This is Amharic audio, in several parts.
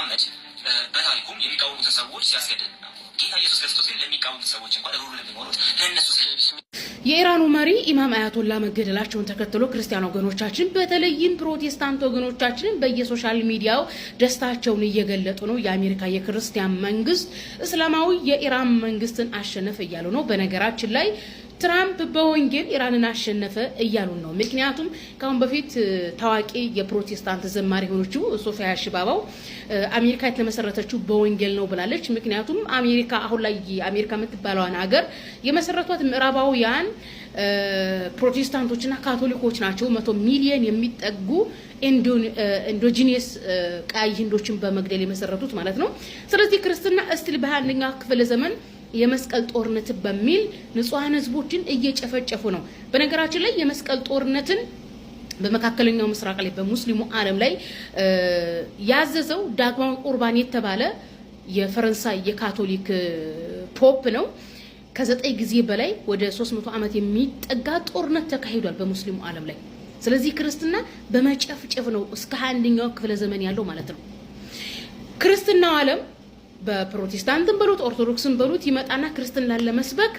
መሐመድ በታሪኩም የሚቃወሙት ሰዎች ሲያስገድድ ነው። ጌታ ኢየሱስ ክርስቶስ ግን ለሚቃወሙት ሰዎች እንኳን ሩሩ ለሚሆኑት ለእነሱ የኢራኑ መሪ ኢማም አያቶላ መገደላቸውን ተከትሎ ክርስቲያን ወገኖቻችን በተለይም ፕሮቴስታንት ወገኖቻችን በየሶሻል ሚዲያው ደስታቸውን እየገለጡ ነው። የአሜሪካ የክርስቲያን መንግስት እስላማዊ የኢራን መንግስትን አሸነፈ እያሉ ነው። በነገራችን ላይ ትራምፕ በወንጌል ኢራንን አሸነፈ እያሉ ነው። ምክንያቱም ካሁን በፊት ታዋቂ የፕሮቴስታንት ዘማሪ ሆኖችው ሶፊያ ሽባባው አሜሪካ የተመሰረተችው በወንጌል ነው ብላለች። ምክንያቱም አሜሪካ አሁን ላይ አሜሪካ የምትባለዋን ሀገር የመሰረቷት ምዕራባውያን ፕሮቴስታንቶችና ካቶሊኮች ናቸው። 100 ሚሊዮን የሚጠጉ ኢንዶጂኒየስ ቀይ ህንዶችን በመግደል የመሰረቱት ማለት ነው። ስለዚህ ክርስትና እስቲል በ21ኛው ክፍለ ዘመን የመስቀል ጦርነት በሚል ንጹሃን ህዝቦችን እየጨፈጨፉ ነው። በነገራችን ላይ የመስቀል ጦርነትን በመካከለኛው ምስራቅ ላይ በሙስሊሙ ዓለም ላይ ያዘዘው ዳግማዊ ቁርባን የተባለ የፈረንሳይ የካቶሊክ ፖፕ ነው። ከ9 ጊዜ በላይ ወደ 300 ዓመት የሚጠጋ ጦርነት ተካሂዷል በሙስሊሙ ዓለም ላይ። ስለዚህ ክርስትና በመጨፍጨፍ ነው እስከ 21ኛው ክፍለ ዘመን ያለው ማለት ነው። ክርስትናው ዓለም በፕሮቴስታንትም በሉት ኦርቶዶክስም በሉት ይመጣና ክርስትናን ለመስበክ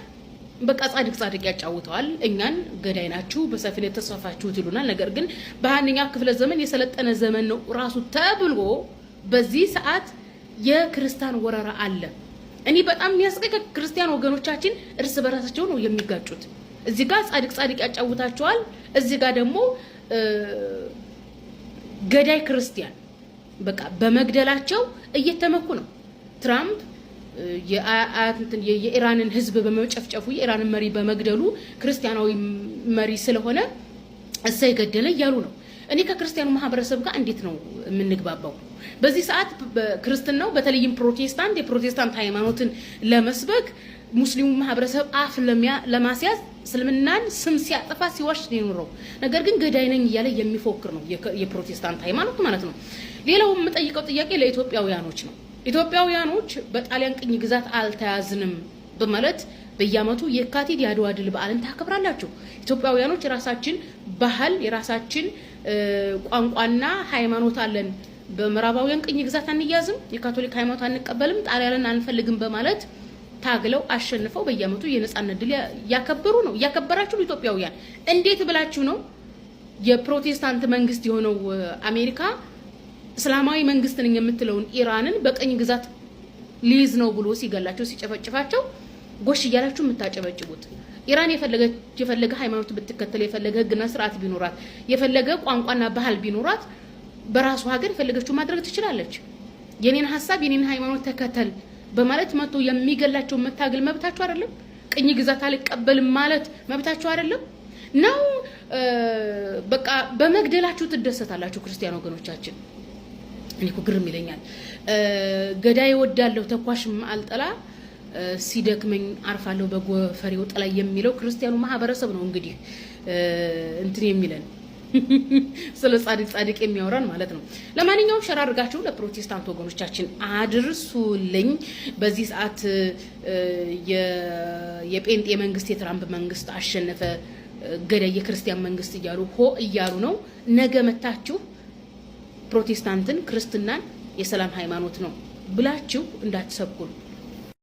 በቃ ጻድቅ ያጫውተዋል። እኛን ገዳይ ናችሁ በሰፊነት ተስፋፋችሁት ይሉናል። ነገር ግን በ21ኛው ክፍለ ዘመን የሰለጠነ ዘመን ነው ራሱ ተብሎ በዚህ ሰዓት የክርስቲያን ወረራ አለ። እኔ በጣም የሚያስቀኝ ክርስቲያን ወገኖቻችን እርስ በራሳቸው ነው የሚጋጩት። እዚህ ጋር ጻድቅ ያጫውታቸዋል፣ እዚህ ጋር ደግሞ ገዳይ ክርስቲያን በቃ በመግደላቸው እየተመኩ ነው። ትራምፕ የኢራንን ህዝብ በመጨፍጨፉ የኢራንን መሪ በመግደሉ ክርስቲያናዊ መሪ ስለሆነ እሰይ ገደለ እያሉ ነው። እኔ ከክርስቲያኑ ማህበረሰብ ጋር እንዴት ነው የምንግባባው? በዚህ ሰዓት ክርስትናው በተለይም የፕሮቴስታንት ሃይማኖትን ለመስበክ ሙስሊሙ ማህበረሰብ አፍ ለማስያዝ እስልምናን ስም ሲያጠፋ ሲዋሽ ነው። ነገር ግን ገዳይ ነኝ እያለ የሚፎክር ነው የፕሮቴስታንት ሃይማኖት ማለት ነው። ሌላው የምጠይቀው ጥያቄ ለኢትዮጵያውያኖች ነው። ኢትዮጵያውያኖች በጣሊያን ቅኝ ግዛት አልተያዝንም በማለት በየዓመቱ የካቲት የአድዋ ድል በዓልን ታከብራላችሁ። ኢትዮጵያውያኖች የራሳችን ባህል የራሳችን ቋንቋና ሃይማኖት አለን። በምዕራባውያን ቅኝ ግዛት አንያዝም፣ የካቶሊክ ሃይማኖት አንቀበልም፣ ጣሊያንን አንፈልግም በማለት ታግለው አሸንፈው በየዓመቱ የነጻነት ድል ያከበሩ ነው። ያከበራችሁ ኢትዮጵያውያን እንዴት ብላችሁ ነው የፕሮቴስታንት መንግስት የሆነው አሜሪካ እስላማዊ መንግስት ነኝ የምትለውን ኢራንን በቀኝ ግዛት ሊዝ ነው ብሎ ሲገላቸው ሲጨፈጭፋቸው ጎሽ እያላችሁ የምታጨበጭቡት? ኢራን የፈለገ ሃይማኖት ብትከተል የፈለገ ህግና ስርዓት ቢኖራት የፈለገ ቋንቋና ባህል ቢኖራት በራሱ ሀገር የፈለገችው ማድረግ ትችላለች። የኔን ሐሳብ የኔን ሃይማኖት ተከተል በማለት መጥቶ የሚገላቸው መታገል መብታችሁ አይደለም? ቅኝ ግዛት አልቀበልም ማለት መብታችሁ አይደለም ነው? በቃ በመግደላችሁ ትደሰታላችሁ ክርስቲያን ወገኖቻችን። እኔ እኮ ግርም ይለኛል። ገዳይ ወዳለሁ ተኳሽም አልጠላ ሲደክመኝ አርፋለሁ በጎፈሬው ጥላ የሚለው ክርስቲያኑ ማህበረሰብ ነው እንግዲህ እንትን የሚለን ስለ ጻድቅ የሚያወራን ማለት ነው። ለማንኛውም ሸር አድርጋችሁ ለፕሮቴስታንት ወገኖቻችን አድርሱልኝ። በዚህ ሰዓት የጴንጤ መንግስት የትራምፕ መንግስት አሸነፈ ገዳይ የክርስቲያን መንግስት እያሉ ነው። ነገ መታችሁ ፕሮቴስታንትን ክርስትናን የሰላም ሃይማኖት ነው ብላችሁ እንዳትሰብኩ።